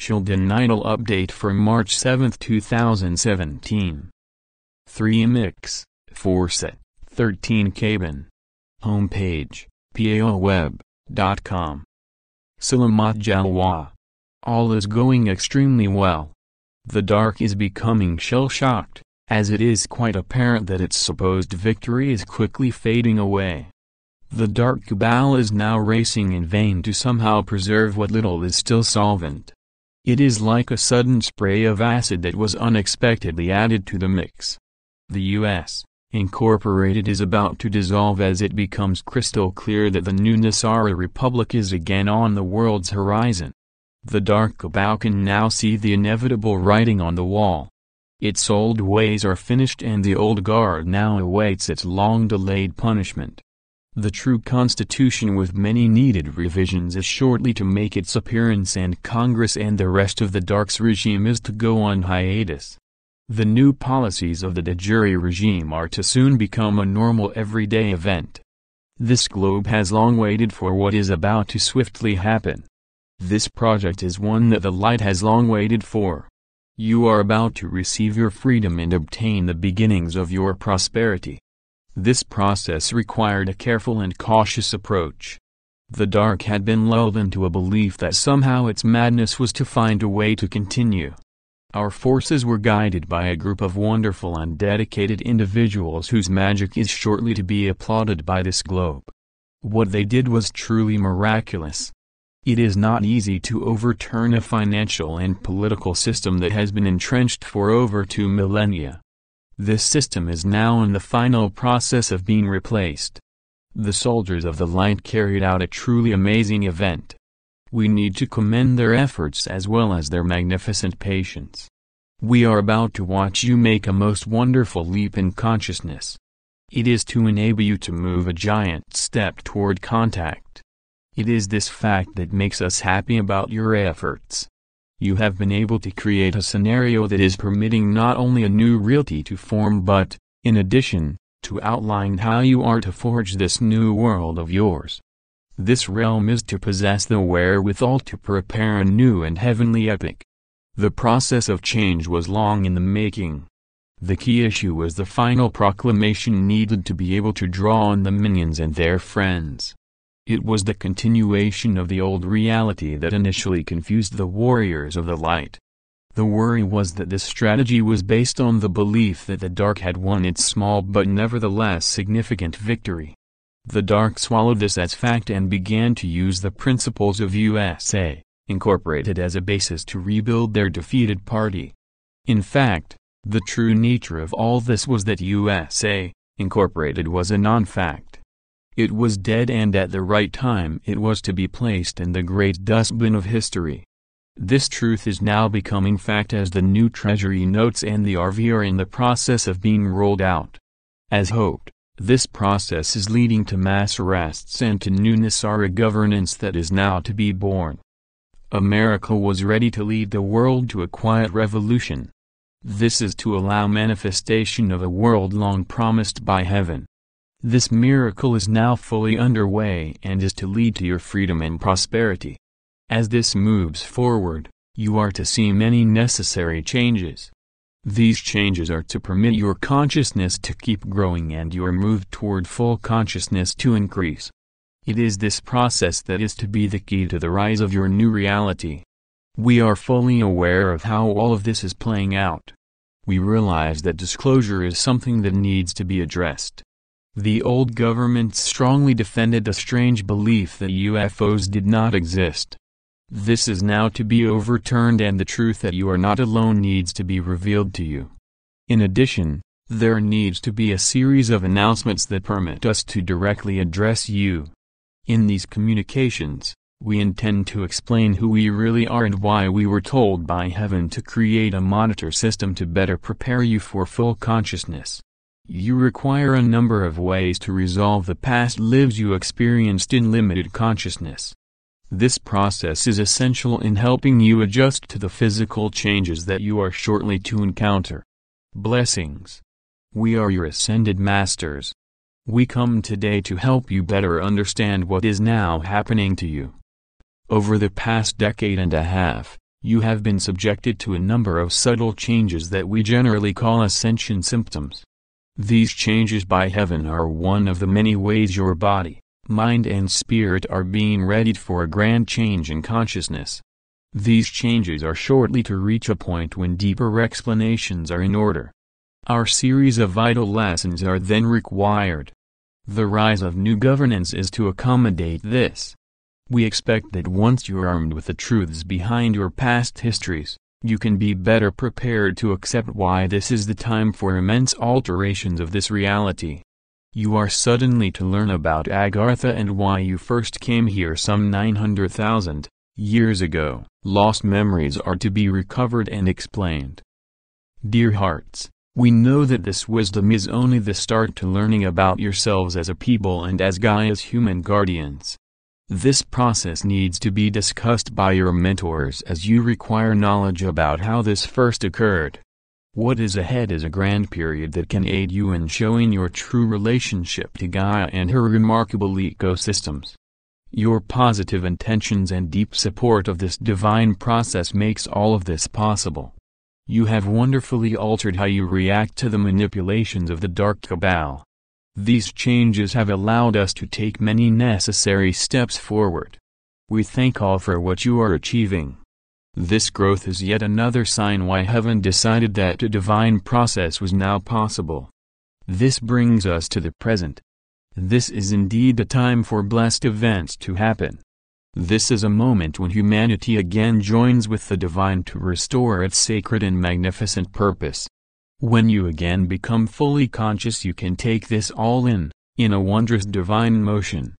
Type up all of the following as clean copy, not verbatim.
Sheldan Nidle update for March 7, 2017. 3 Imix, 4 set, 13 Caban. Homepage, paolweb.com. Selamat Jalwa. All is going extremely well. The dark is becoming shell-shocked, as it is quite apparent that its supposed victory is quickly fading away. The dark cabal is now racing in vain to somehow preserve what little is still solvent. It is like a sudden spray of acid that was unexpectedly added to the mix. The U.S. Incorporated is about to dissolve as it becomes crystal clear that the new NESARA Republic is again on the world's horizon. The dark cabal can now see the inevitable writing on the wall. Its old ways are finished and the old guard now awaits its long-delayed punishment. The true constitution with many needed revisions is shortly to make its appearance, and Congress and the rest of the Dark's regime is to go on hiatus. The new policies of the de jure regime are to soon become a normal everyday event. This globe has long waited for what is about to swiftly happen. This project is one that the light has long waited for. You are about to receive your freedom and obtain the beginnings of your prosperity. This process required a careful and cautious approach. The dark had been lulled into a belief that somehow its madness was to find a way to continue. Our forces were guided by a group of wonderful and dedicated individuals whose magic is shortly to be applauded by this globe. What they did was truly miraculous. It is not easy to overturn a financial and political system that has been entrenched for over 2 millennia. This system is now in the final process of being replaced. The soldiers of the light carried out a truly amazing event. We need to commend their efforts as well as their magnificent patience. We are about to watch you make a most wonderful leap in consciousness. It is to enable you to move a giant step toward contact. It is this fact that makes us happy about your efforts. You have been able to create a scenario that is permitting not only a new reality to form but, in addition, to outline how you are to forge this new world of yours. This realm is to possess the wherewithal to prepare a new and heavenly epic. The process of change was long in the making. The key issue was the final proclamation needed to be able to draw on the minions and their friends. It was the continuation of the old reality that initially confused the warriors of the light. The worry was that this strategy was based on the belief that the dark had won its small but nevertheless significant victory. The dark swallowed this as fact and began to use the principles of USA Incorporated as a basis to rebuild their defeated party. In fact, the true nature of all this was that USA Incorporated was a non-fact. It was dead, and at the right time it was to be placed in the great dustbin of history. This truth is now becoming fact as the new Treasury notes and the RV are in the process of being rolled out. As hoped, this process is leading to mass arrests and to new NESARA governance that is now to be born. America was ready to lead the world to a quiet revolution. This is to allow manifestation of a world long promised by heaven. This miracle is now fully underway and is to lead to your freedom and prosperity. As this moves forward, you are to see many necessary changes. These changes are to permit your consciousness to keep growing and your move toward full consciousness to increase. It is this process that is to be the key to the rise of your new reality. We are fully aware of how all of this is playing out. We realize that disclosure is something that needs to be addressed. The old government strongly defended the strange belief that UFOs did not exist. This is now to be overturned, and the truth that you are not alone needs to be revealed to you. In addition, there needs to be a series of announcements that permit us to directly address you. In these communications, we intend to explain who we really are and why we were told by heaven to create a monitor system to better prepare you for full consciousness. You require a number of ways to resolve the past lives you experienced in limited consciousness. This process is essential in helping you adjust to the physical changes that you are shortly to encounter. Blessings. We are your ascended masters. We come today to help you better understand what is now happening to you. Over the past decade and a half, You have been subjected to a number of subtle changes that we generally call ascension symptoms. These changes by heaven are one of the many ways your body, mind and spirit are being readied for a grand change in consciousness. These changes are shortly to reach a point when deeper explanations are in order. Our series of vital lessons are then required. The rise of new governance is to accommodate this. We expect that once you're armed with the truths behind your past histories, you can be better prepared to accept why this is the time for immense alterations of this reality. You are suddenly to learn about Agartha and why you first came here some 900,000 years ago. Lost memories are to be recovered and explained. Dear hearts, we know that this wisdom is only the start to learning about yourselves as a people and as Gaia's human guardians. This process needs to be discussed by your mentors as you require knowledge about how this first occurred. What is ahead is a grand period that can aid you in showing your true relationship to Gaia and her remarkable ecosystems. Your positive intentions and deep support of this divine process makes all of this possible. You have wonderfully altered how you react to the manipulations of the dark cabal. These changes have allowed us to take many necessary steps forward. We thank all for what you are achieving. This growth is yet another sign why heaven decided that a divine process was now possible. This brings us to the present. This is indeed a time for blessed events to happen. This is a moment when humanity again joins with the divine to restore its sacred and magnificent purpose. When you again become fully conscious, you can take this all in a wondrous divine motion.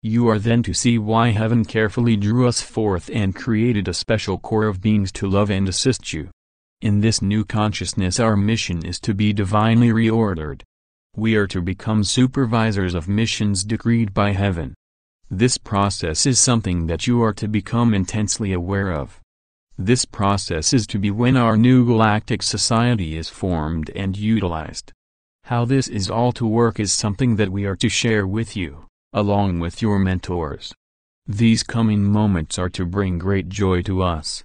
You are then to see why heaven carefully drew us forth and created a special core of beings to love and assist you. In this new consciousness our mission is to be divinely reordered. We are to become supervisors of missions decreed by heaven. This process is something that you are to become intensely aware of. This process is to be when our new galactic society is formed and utilized. How this is all to work is something that we are to share with you, along with your mentors. These coming moments are to bring great joy to us.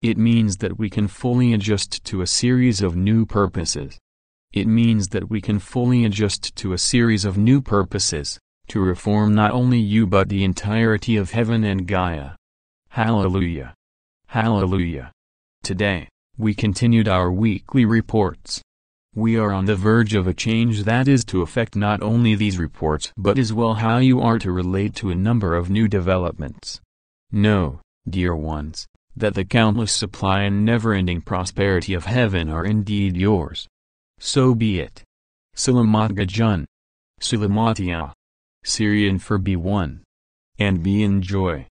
It means that we can fully adjust to a series of new purposes. It means that we can fully adjust to a series of new purposes, to reform not only you but the entirety of heaven and Gaia. Hallelujah! Hallelujah! Today, we continued our weekly reports. We are on the verge of a change that is to affect not only these reports but as well how you are to relate to a number of new developments. Know, dear ones, that the countless supply and never-ending prosperity of heaven are indeed yours. So be it. Selamat Jalwa. Selamat Jalwa. Syrian for be one. And be in joy.